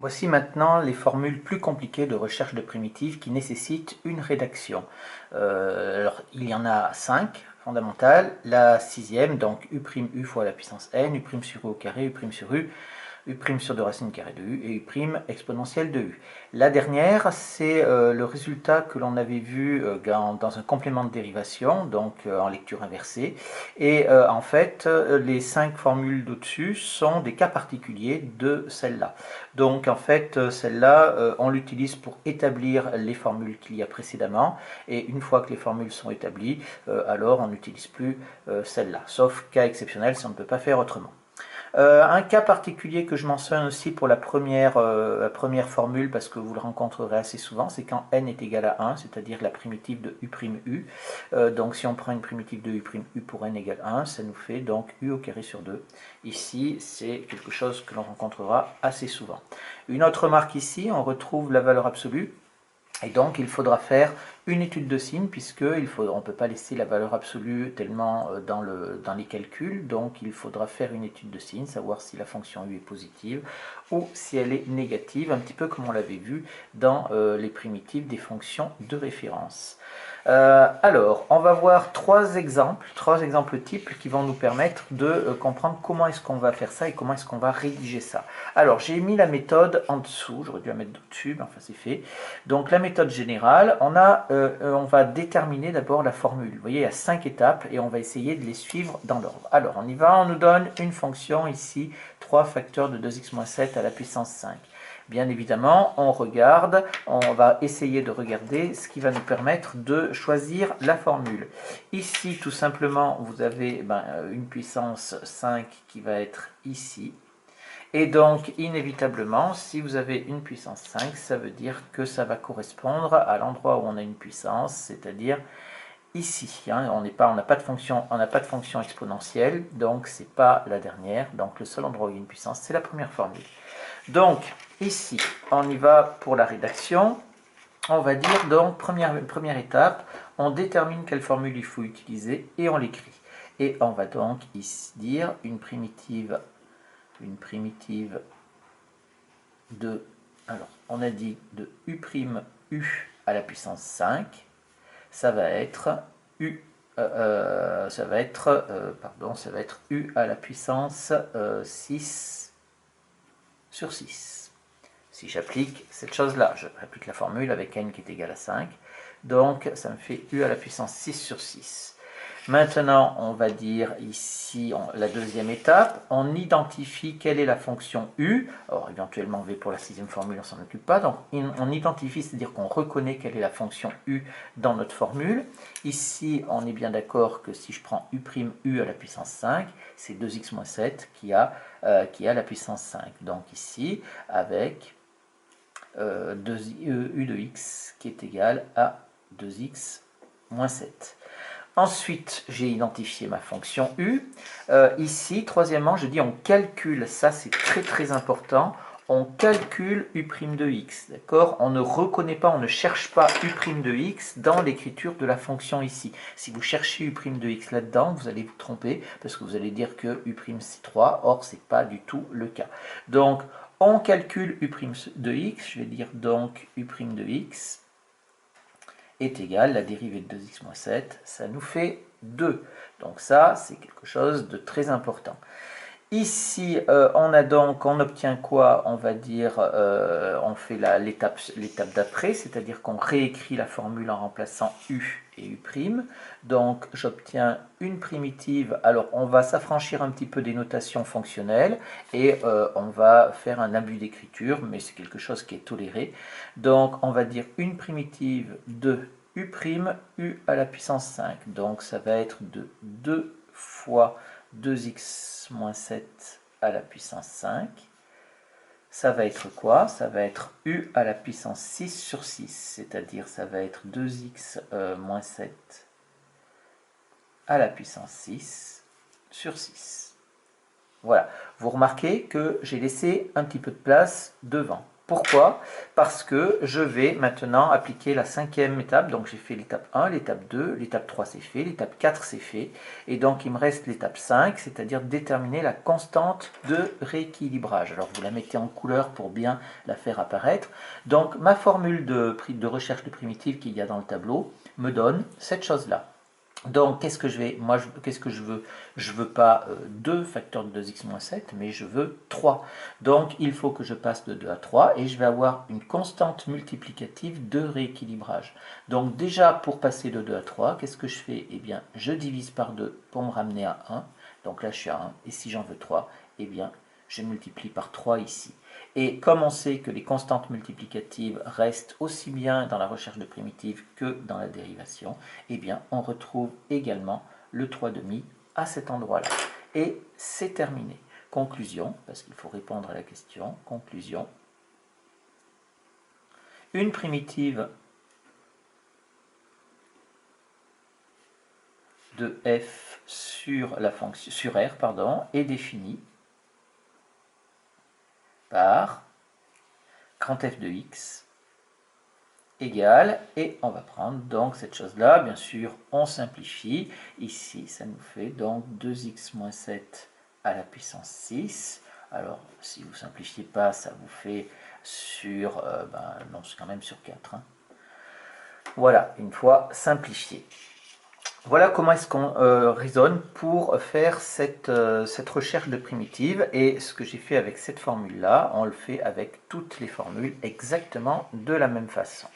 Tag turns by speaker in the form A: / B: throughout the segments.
A: Voici maintenant les formules plus compliquées de recherche de primitives qui nécessitent une rédaction. Alors, il y en a 5 fondamentales. La sixième, donc u' fois la puissance n, u' sur u au carré, u' sur u, u' sur 2 racines carrées de u et u' exponentielle de u. La dernière, c'est le résultat que l'on avait vu dans un complément de dérivation, donc en lecture inversée. Et en fait, les 5 formules d'au-dessus sont des cas particuliers de celle-là. Donc en fait, celle-là, on l'utilise pour établir les formules qu'il y a précédemment. Et une fois que les formules sont établies, alors on n'utilise plus celle-là. Sauf cas exceptionnel, si on ne peut pas faire autrement. Un cas particulier que je mentionne aussi pour la première formule, parce que vous le rencontrerez assez souvent, c'est quand n est égal à 1, c'est-à-dire la primitive de u'u. Donc si on prend une primitive de u'u pour n égale 1, ça nous fait donc u au carré sur 2. Ici, c'est quelque chose que l'on rencontrera assez souvent. Une autre remarque ici, on retrouve la valeur absolue. Et donc, il faudra faire une étude de signe, puisqu'on ne peut pas laisser la valeur absolue tellement dans les calculs. Donc, il faudra faire une étude de signe, savoir si la fonction u est positive ou si elle est négative, un petit peu comme on l'avait vu dans les primitives des fonctions de référence. Alors, on va voir trois exemples types qui vont nous permettre de comprendre comment est-ce qu'on va faire ça et comment est-ce qu'on va rédiger ça. Alors, j'ai mis la méthode en dessous, j'aurais dû la mettre au-dessus, mais enfin c'est fait. Donc, la méthode générale, on va déterminer d'abord la formule. Vous voyez, il y a 5 étapes et on va essayer de les suivre dans l'ordre. Alors, on y va, on nous donne une fonction ici, 3 facteurs de 2x-7 à la puissance 5. Bien évidemment, on va essayer de regarder ce qui va nous permettre de choisir la formule. Ici, tout simplement, vous avez une puissance 5 qui va être ici. Et donc, inévitablement, si vous avez une puissance 5, ça veut dire que ça va correspondre à l'endroit où on a une puissance, c'est-à-dire ici. On n'a pas de fonction exponentielle, donc c'est pas la dernière. Donc, le seul endroit où il y a une puissance, c'est la première formule. Donc, ici, on y va pour la rédaction. On va dire, donc, première étape, on détermine quelle formule il faut utiliser et on l'écrit. Et on va donc ici dire une primitive de, alors, on a dit de u' à la puissance 5, ça va être u à la puissance 6 sur 6. Si j'applique cette chose-là, j'applique la formule avec n qui est égal à 5, donc ça me fait u à la puissance 6 sur 6. Maintenant, on va dire ici la deuxième étape, on identifie quelle est la fonction u, alors éventuellement v pour la sixième formule, on ne s'en occupe pas, donc on identifie, c'est-à-dire qu'on reconnaît quelle est la fonction u dans notre formule. Ici, on est bien d'accord que si je prends u'u à la puissance 5, c'est 2x-7 qui a la puissance 5. Donc ici, avec u de x qui est égal à 2x moins 7. Ensuite, j'ai identifié ma fonction u. Ici, troisièmement, je dis on calcule, ça c'est très très important, on calcule u' de x, d'accord? On ne reconnaît pas, on ne cherche pas u' de x dans l'écriture de la fonction ici. Si vous cherchez u' de x là-dedans, vous allez vous tromper, parce que vous allez dire que u' c'est 3, or c'est pas du tout le cas. Donc, on calcule u' de x, je vais dire donc u' de x, est égal, la dérivée de 2x moins 7, ça nous fait 2. Donc ça, c'est quelque chose de très important. Ici, on obtient quoi? On va dire, on fait l'étape d'après, c'est-à-dire qu'on réécrit la formule en remplaçant u et u'. Donc, j'obtiens une primitive. Alors, on va s'affranchir un petit peu des notations fonctionnelles et on va faire un abus d'écriture, mais c'est quelque chose qui est toléré. Donc, on va dire une primitive de u', u à la puissance 5. Donc, ça va être de 2 fois 2x moins 7 à la puissance 5. Ça va être quoi? Ça va être u à la puissance 6 sur 6, c'est-à-dire ça va être 2x moins 7 à la puissance 6 sur 6. Voilà, vous remarquez que j'ai laissé un petit peu de place devant. Pourquoi? Parce que je vais maintenant appliquer la cinquième étape. Donc j'ai fait l'étape 1, l'étape 2, l'étape 3 c'est fait, l'étape 4 c'est fait. Et donc il me reste l'étape 5, c'est-à-dire déterminer la constante de rééquilibrage. Alors vous la mettez en couleur pour bien la faire apparaître. Donc ma formule de recherche de primitives qu'il y a dans le tableau me donne cette chose-là. Donc, qu'est-ce que je vais, moi, qu'est-ce que je veux? Je veux pas 2 facteurs de 2x-7, mais je veux 3. Donc, il faut que je passe de 2 à 3 et je vais avoir une constante multiplicative de rééquilibrage. Donc, déjà, pour passer de 2 à 3, qu'est-ce que je fais? Eh bien, je divise par 2 pour me ramener à 1. Donc là, je suis à 1. Et si j'en veux 3, eh bien, je multiplie par 3 ici. Et comme on sait que les constantes multiplicatives restent aussi bien dans la recherche de primitives que dans la dérivation, eh bien, on retrouve également le 3,5 à cet endroit-là. Et c'est terminé. Conclusion, parce qu'il faut répondre à la question. Conclusion. Une primitive de f sur la fonction sur R est définie par grand F de x égale, et on va prendre donc cette chose-là, bien sûr, on simplifie. Ici, ça nous fait donc 2x moins 7 à la puissance 6. Alors, si vous ne simplifiez pas, ça vous fait sur, non, c'est quand même sur 4. Hein. Voilà, une fois simplifié. Voilà comment est-ce qu'on raisonne pour faire cette recherche de primitives. Et ce que j'ai fait avec cette formule-là, on le fait avec toutes les formules exactement de la même façon.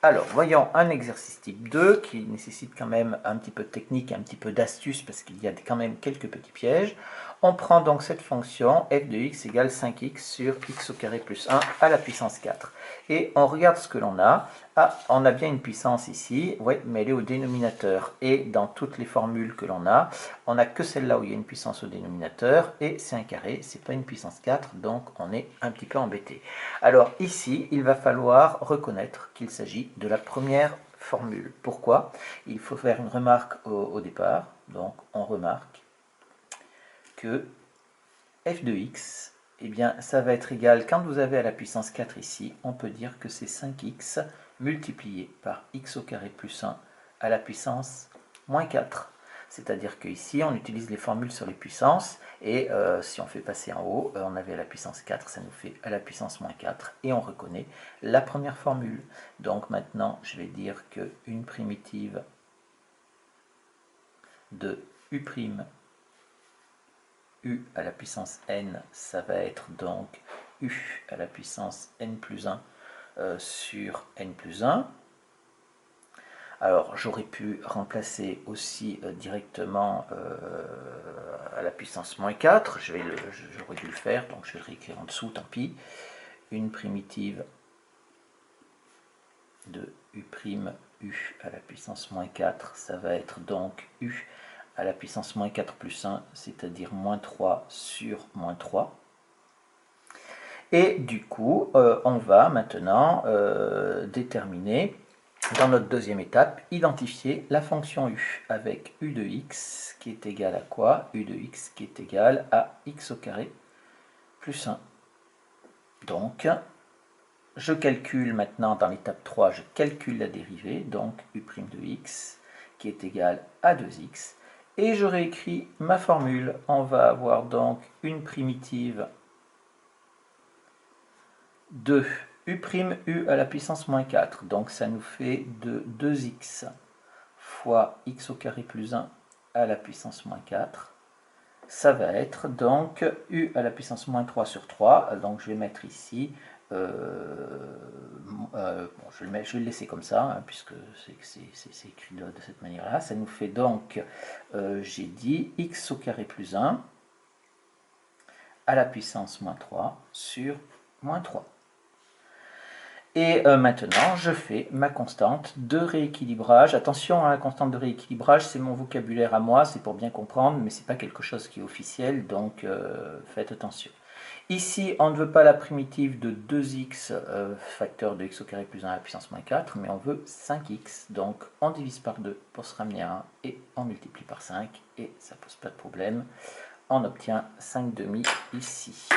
A: Alors, voyons un exercice type 2 qui nécessite quand même un petit peu de technique, un petit peu d'astuce parce qu'il y a quand même quelques petits pièges. On prend donc cette fonction f de x égale 5x sur x au carré plus 1 à la puissance 4. Et on regarde ce que l'on a. Ah, on a bien une puissance ici, oui, mais elle est au dénominateur. Et dans toutes les formules que l'on a, on n'a que celle-là où il y a une puissance au dénominateur, et c'est un carré, c'est pas une puissance 4, donc on est un petit peu embêté. Alors ici, il va falloir reconnaître qu'il s'agit de la première formule. Pourquoi? Il faut faire une remarque au départ, donc on remarque que f de x, eh bien, ça va être égal, quand vous avez à la puissance 4 ici, on peut dire que c'est 5x multiplié par x au carré plus 1 à la puissance moins 4. C'est-à-dire qu'ici, on utilise les formules sur les puissances, et si on fait passer en haut, on avait à la puissance 4, ça nous fait à la puissance moins 4, et on reconnaît la première formule. Donc maintenant, je vais dire qu'une primitive de u' u à la puissance n, ça va être donc u à la puissance n plus 1 sur n plus 1. Alors j'aurais pu remplacer aussi directement à la puissance moins 4, j'aurais dû le faire, donc je vais le réécrire en dessous, tant pis. Une primitive de u' u à la puissance moins 4, ça va être donc u à la puissance moins 4 plus 1, c'est-à-dire moins 3 sur moins 3. Et du coup, on va maintenant déterminer, dans notre deuxième étape, identifier la fonction u, avec u de x qui est égal à quoi? U de x qui est égal à x au carré plus 1. Donc, je calcule maintenant, dans l'étape 3, je calcule la dérivée, donc u' de x qui est égal à 2x. Et je réécris ma formule. On va avoir donc une primitive de u' à la puissance moins 4. Donc ça nous fait de 2x fois x au carré plus 1 à la puissance moins 4. Ça va être donc u à la puissance moins 3 sur 3. Donc je vais mettre ici, bon, je vais le laisser comme ça, hein, puisque c'est écrit de cette manière-là. Ça nous fait donc, j'ai dit, x au carré plus 1 à la puissance moins 3 sur moins 3. Et maintenant, je fais ma constante de rééquilibrage. Attention, hein, la constante de rééquilibrage, c'est mon vocabulaire à moi, c'est pour bien comprendre, mais ce n'est pas quelque chose qui est officiel, donc faites attention. Ici, on ne veut pas la primitive de 2x facteur de x au carré plus 1 à la puissance moins 4, mais on veut 5x. Donc, on divise par 2 pour se ramener à 1, et on multiplie par 5, et ça ne pose pas de problème. On obtient 5,5 ici.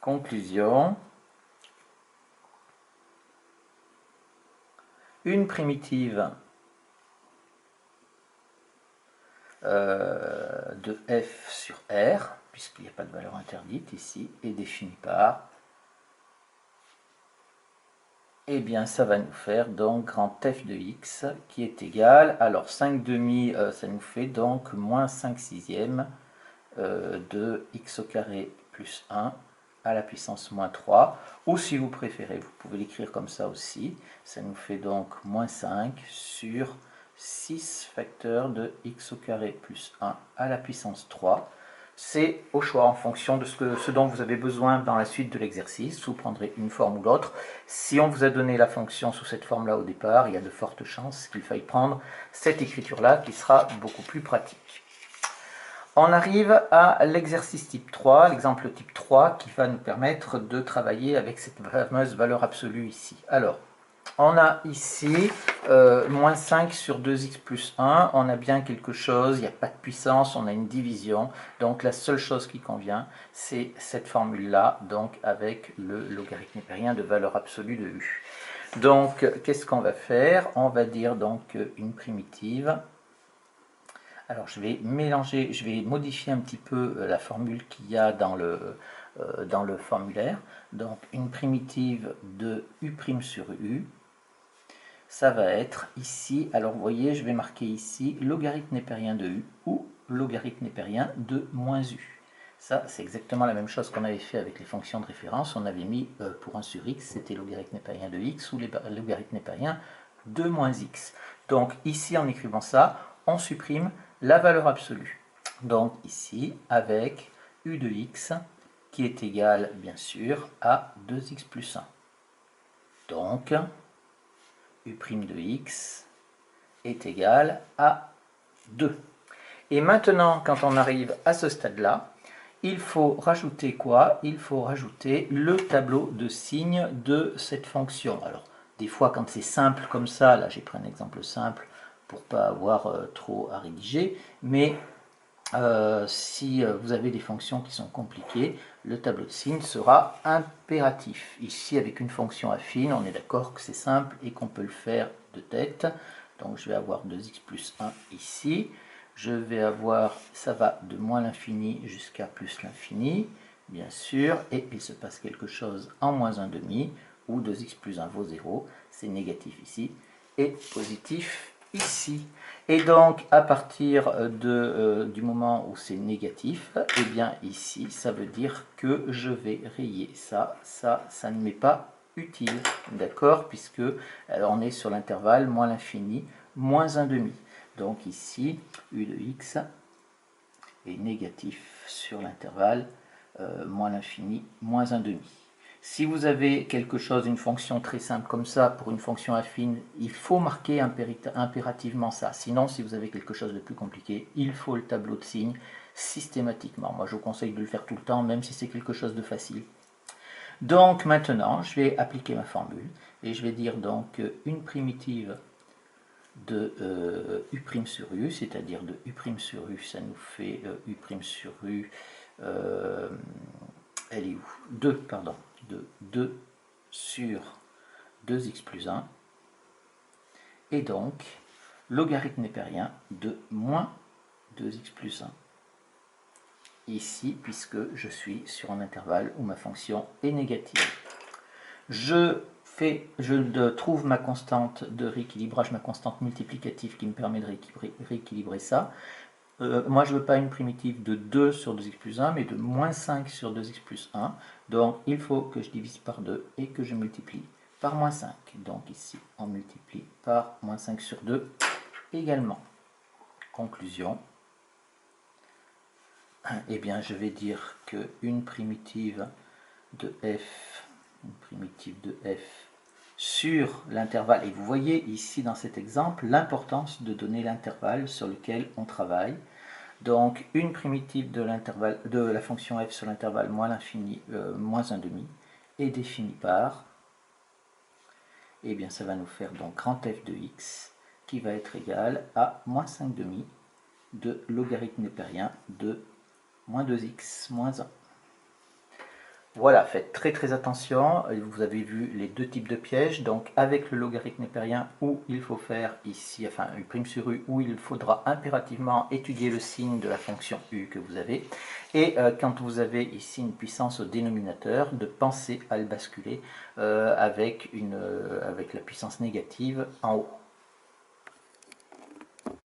A: Conclusion. une primitive de f sur r, puisqu'il n'y a pas de valeur interdite ici, est définie par, et bien ça va nous faire donc grand f de x qui est égal, alors 5 demi, ça nous fait donc moins 5 sixièmes de x au carré plus 1 à la puissance moins 3, ou si vous préférez, vous pouvez l'écrire comme ça aussi, ça nous fait donc moins 5 sur 6 facteurs de x au carré plus 1 à la puissance 3. C'est au choix en fonction de ce dont vous avez besoin dans la suite de l'exercice. Vous prendrez une forme ou l'autre. Si on vous a donné la fonction sous cette forme-là au départ, il y a de fortes chances qu'il faille prendre cette écriture-là qui sera beaucoup plus pratique. On arrive à l'exercice type 3, l'exemple type 3 qui va nous permettre de travailler avec cette fameuse valeur absolue ici. Alors, on a ici moins 5 sur 2x plus 1, on a bien quelque chose, il n'y a pas de puissance, on a une division, donc la seule chose qui convient, c'est cette formule-là, donc avec le logarithme népérien de valeur absolue de u. Donc, qu'est-ce qu'on va faire? On va dire donc une primitive. Alors, je vais mélanger, je vais modifier un petit peu la formule qu'il y a dans le formulaire. Donc, une primitive de u' sur u, ça va être ici, alors vous voyez, je vais marquer ici logarithme népérien de u ou logarithme népérien de moins u. Ça, c'est exactement la même chose qu'on avait fait avec les fonctions de référence. On avait mis pour 1 sur x, c'était logarithme népérien de x ou logarithme népérien de moins x. Donc ici, en écrivant ça, on supprime la valeur absolue. Donc ici, avec u de x qui est égal, bien sûr, à 2x plus 1. Donc, u' de x est égal à 2. Et maintenant, quand on arrive à ce stade-là, il faut rajouter quoi? Il faut rajouter le tableau de signes de cette fonction. Alors, des fois, quand c'est simple comme ça, là j'ai pris un exemple simple pour ne pas avoir trop à rédiger, mais si vous avez des fonctions qui sont compliquées, le tableau de signes sera impératif. Ici, avec une fonction affine, on est d'accord que c'est simple et qu'on peut le faire de tête. Donc je vais avoir 2x plus 1 ici. Je vais avoir, ça va de moins l'infini jusqu'à plus l'infini, bien sûr, et il se passe quelque chose en moins 1 demi, où 2x plus 1 vaut 0, c'est négatif ici, et positif ici. Et donc, à partir du moment où c'est négatif, et bien ici, ça veut dire que je vais rayer ça. Ça ne m'est pas utile, d'accord? Puisque alors on est sur l'intervalle moins l'infini, moins 1 demi. Donc ici, u de x est négatif sur l'intervalle moins l'infini, moins 1 demi. Si vous avez quelque chose, une fonction très simple comme ça, pour une fonction affine, il faut marquer impérativement ça. Sinon, si vous avez quelque chose de plus compliqué, il faut le tableau de signes systématiquement. Moi, je vous conseille de le faire tout le temps, même si c'est quelque chose de facile. Donc maintenant, je vais appliquer ma formule, et je vais dire donc une primitive de u' sur u, c'est-à-dire de u' sur u, ça nous fait u' sur u, elle est où? 2, pardon, de 2 sur 2x plus 1, et donc logarithme népérien de moins 2x plus 1. Ici, puisque je suis sur un intervalle où ma fonction est négative. Je trouve ma constante de rééquilibrage, ma constante multiplicative qui me permet de rééquilibrer ça. Moi, je ne veux pas une primitive de 2 sur 2x plus 1, mais de moins 5 sur 2x plus 1. Donc, il faut que je divise par 2 et que je multiplie par moins 5. Donc, ici, on multiplie par moins 5 sur 2 également. Conclusion. Eh bien, je vais dire qu'une primitive de f sur l'intervalle, et vous voyez ici dans cet exemple l'importance de donner l'intervalle sur lequel on travaille. Donc une primitive de la fonction f sur l'intervalle moins l'infini moins 1 demi est définie par, et bien ça va nous faire donc grand f de x qui va être égal à moins 5 demi de logarithme népérien de moins 2x moins 1. Voilà, faites très attention. Vous avez vu les deux types de pièges. Donc avec le logarithme népérien, où il faut faire ici, enfin u' sur u, où il faudra impérativement étudier le signe de la fonction u que vous avez. Et quand vous avez ici une puissance au dénominateur, de penser à le basculer avec la puissance négative en haut.